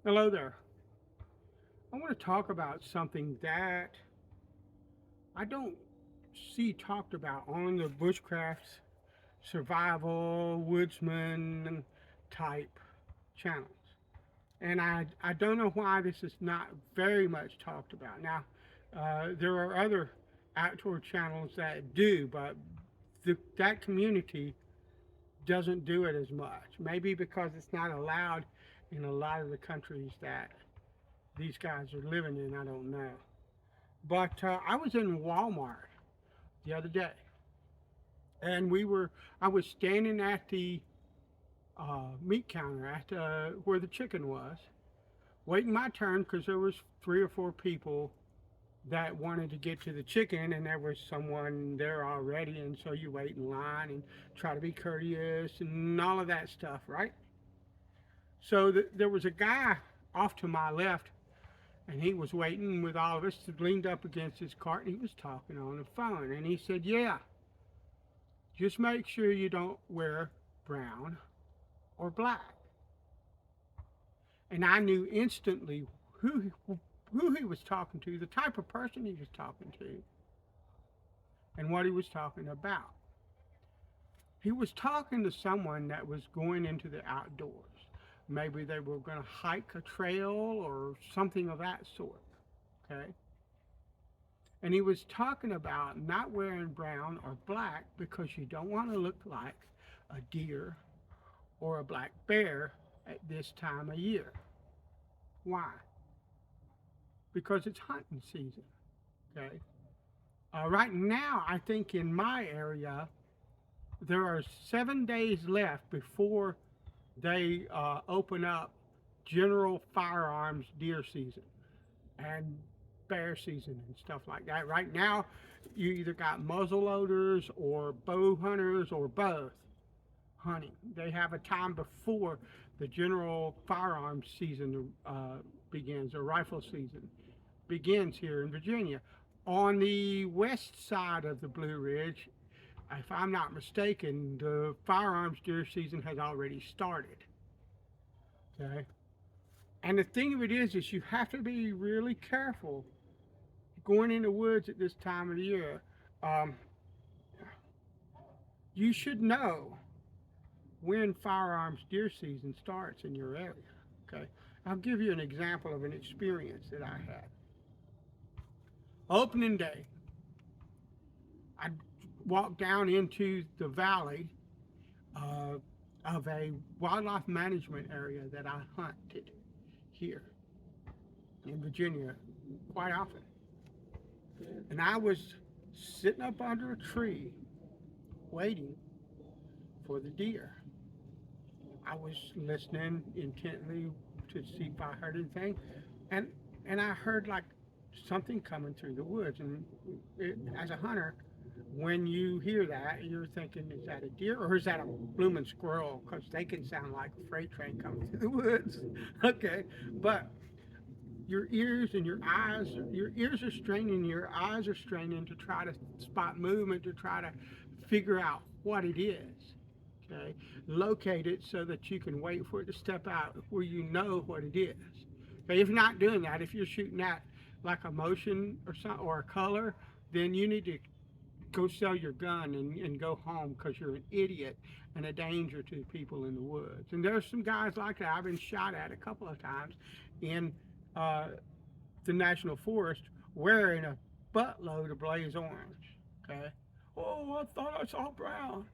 Hello there. I want to talk about something that I don't see talked about on the bushcraft, survival, woodsman type channels. And I don't know why this is not very much talked about. Now, there are other outdoor channels that do, but that community doesn't do it as much. Maybe because it's not allowed in a lot of the countries that these guys are living in. I don't know. But I was in Walmart the other day, and I was standing at the meat counter at where the chicken was, waiting my turn because there was 3 or 4 people that wanted to get to the chicken, and there was someone there already, and so you wait in line and try to be courteous and all of that stuff, right? So there was a guy off to my left, and he was waiting with all of us, leaned up against his cart, and he was talking on the phone. And he said, "Yeah, just make sure you don't wear brown or black." And I knew instantly who he was talking to, the type of person he was talking to, and what he was talking about. He was talking to someone that was going into the outdoors. Maybe they were going to hike a trail or something of that sort. Okay. And he was talking about not wearing brown or black because you don't want to look like a deer or a black bear at this time of year. Why? Because it's hunting season. Okay. Right now, I think in my area, there are 7 days left before they open up general firearms deer season and bear season and stuff like that. Right now, you either got muzzle loaders or bow hunters or both hunting. They have a time before the general firearms season begins, or rifle season begins here in Virginia. On the west side of the Blue Ridge, if I'm not mistaken, the firearms deer season has already started. Okay. And the thing of it is you have to be really careful going in the woods at this time of the year. Um, you should know when firearms deer season starts in your area. Okay. I'll give you an example of an experience that I had. Opening day, I walked down into the valley uh, of a wildlife management area that I hunted here in Virginia quite often. And I was sitting up under a tree waiting for the deer. I was listening intently to see if I heard anything, and and I heard like something coming through the woods. And as a hunter, when you hear that, you're thinking, is that a deer or is that a blooming squirrel? Because they can sound like a freight train coming through the woods. Okay, but your ears are straining, your eyes are straining to try to spot movement, to try to figure out what it is. Okay, locate it so that you can wait for it to step out where you know what it is. Okay, if you're not doing that, if you're shooting at like a motion or something or a color, then you need to go sell your gun and go home because you're an idiot and a danger to people in the woods. And there's some guys like that I've been shot at a couple of times in uh, the national forest wearing a buttload of blaze orange. Okay. Oh, I thought I saw brown.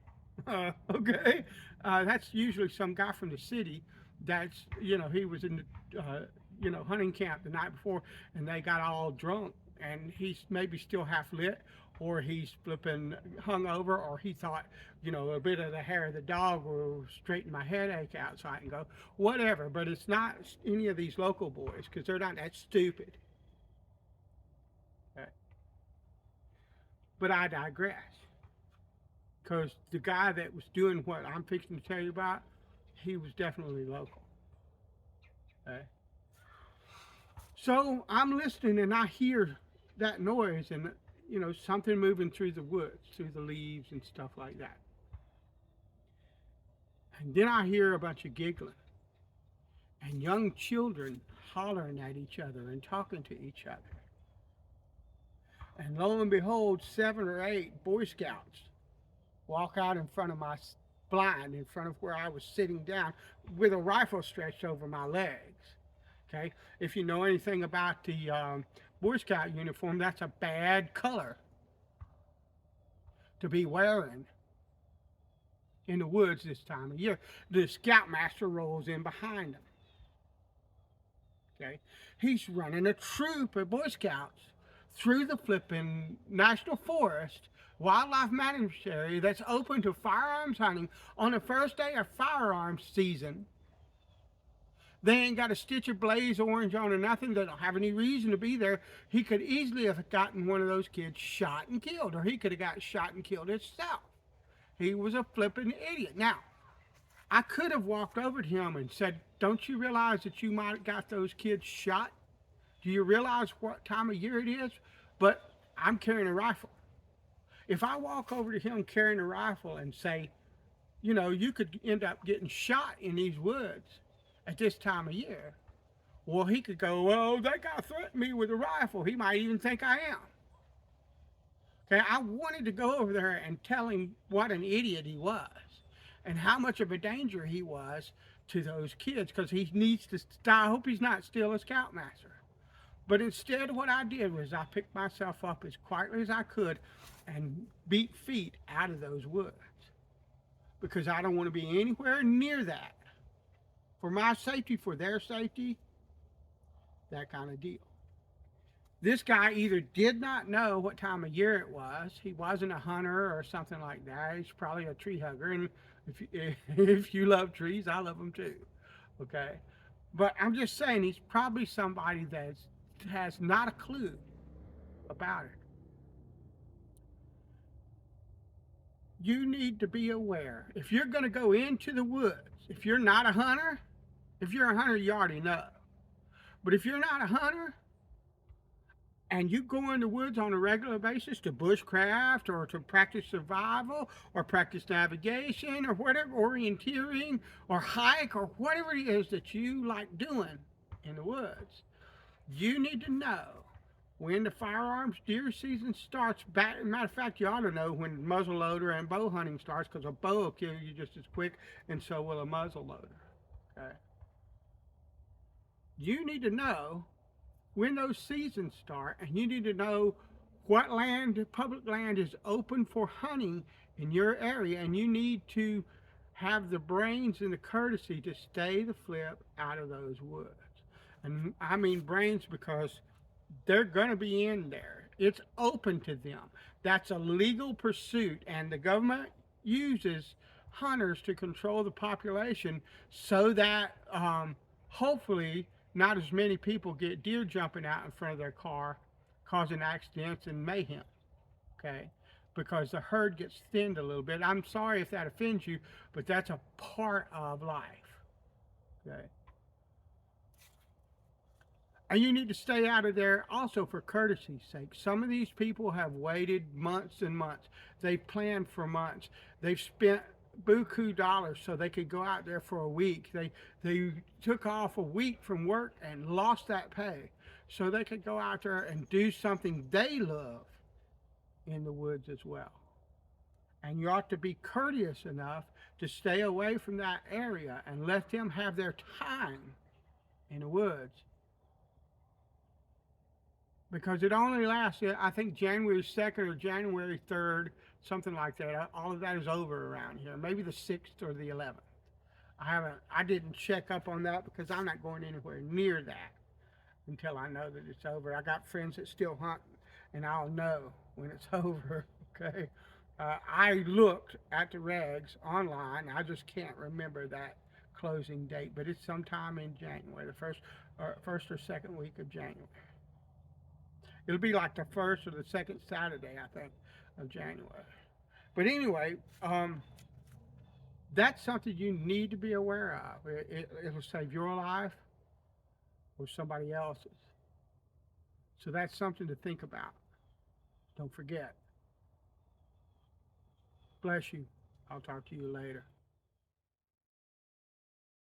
Okay. That's usually some guy from the city that's, he was in the, hunting camp the night before and they got all drunk and he's maybe still half lit or he's flipping hung over or he thought, a bit of the hair of the dog will straighten my headache out so I can go, whatever. But it's not any of these local boys because they're not that stupid. Okay. But I digress because the guy that was doing what I'm fixing to tell you about, he was definitely local. Okay. So I'm listening and I hear that noise and something moving through the woods, through the leaves and stuff like that. And then I hear a bunch of giggling. and young children hollering at each other and talking to each other. And lo and behold, 7 or 8 Boy Scouts walk out in front of my blind, in front of where I was sitting down, with a rifle stretched over my legs. Okay, if you know anything about the Boy Scout uniform, that's a bad color to be wearing in the woods this time of year. The scoutmaster rolls in behind them. Okay, he's running a troop of Boy Scouts through the flipping national forest, wildlife management area that's open to firearms hunting on the first day of firearms season. They ain't got a stitch of blaze orange on or nothing. They don't have any reason to be there. He could easily have gotten one of those kids shot and killed, or he could have got shot and killed himself. He was a flipping idiot. Now, I could have walked over to him and said, "Don't you realize that you might have got those kids shot? Do you realize what time of year it is?" But I'm carrying a rifle. If I walk over to him carrying a rifle and say, you could end up getting shot in these woods at this time of year, well, he could go, "Well, that guy threatened me with a rifle." He might even think I am. Okay, I wanted to go over there and tell him what an idiot he was and how much of a danger he was to those kids, because he needs to stop. I hope he's not still a scoutmaster. But instead, what I did was I picked myself up as quietly as I could and beat feet out of those woods, because I don't want to be anywhere near that. For my safety, for their safety, that kind of deal. This guy either did not know what time of year it was, he wasn't a hunter or something like that. He's probably a tree hugger, and if you love trees, I love them too. Okay, but I'm just saying he's probably somebody that has not a clue about it. You need to be aware. If you're going to go into the woods, if you're not a hunter, if you're a hunter, you already know. But if you're not a hunter, and you go in the woods on a regular basis to bushcraft or to practice survival or practice navigation or whatever, orienteering or hike or whatever it is that you like doing in the woods, you need to know when the firearms deer season starts. Matter of fact, you ought to know when muzzleloader and bow hunting starts, because a bow will kill you just as quick, and so will a muzzleloader. Okay? You need to know when those seasons start, and you need to know what land, public land, is open for hunting in your area, and you need to have the brains and the courtesy to stay the flip out of those woods. And I mean brains, because they're going to be in there. It's open to them. That's a legal pursuit, and the government uses hunters to control the population so that hopefully not as many people get deer jumping out in front of their car, causing accidents and mayhem. Okay? Because the herd gets thinned a little bit. I'm sorry if that offends you, but that's a part of life. Okay? And you need to stay out of there also for courtesy's sake. Some of these people have waited months and months. They've planned for months. They've spent buku dollars so they could go out there for a week. They took off a week from work and lost that pay so they could go out there and do something they love in the woods as well. And you ought to be courteous enough to stay away from that area and let them have their time in the woods, because it only lasts, I think, January 2nd or January 3rd, something like that. All of that is over around here. Maybe the 6th or the 11th. I didn't check up on that because I'm not going anywhere near that until I know that it's over. I got friends that still hunt, and I'll know when it's over. Okay. I looked at the regs online. I just can't remember that closing date, but it's sometime in January, the first or second week of January. It'll be like the first or the second Saturday, I think, of January. But anyway, that's something you need to be aware of. It'll save your life or somebody else's. So that's something to think about. Don't forget. Bless you. I'll talk to you later.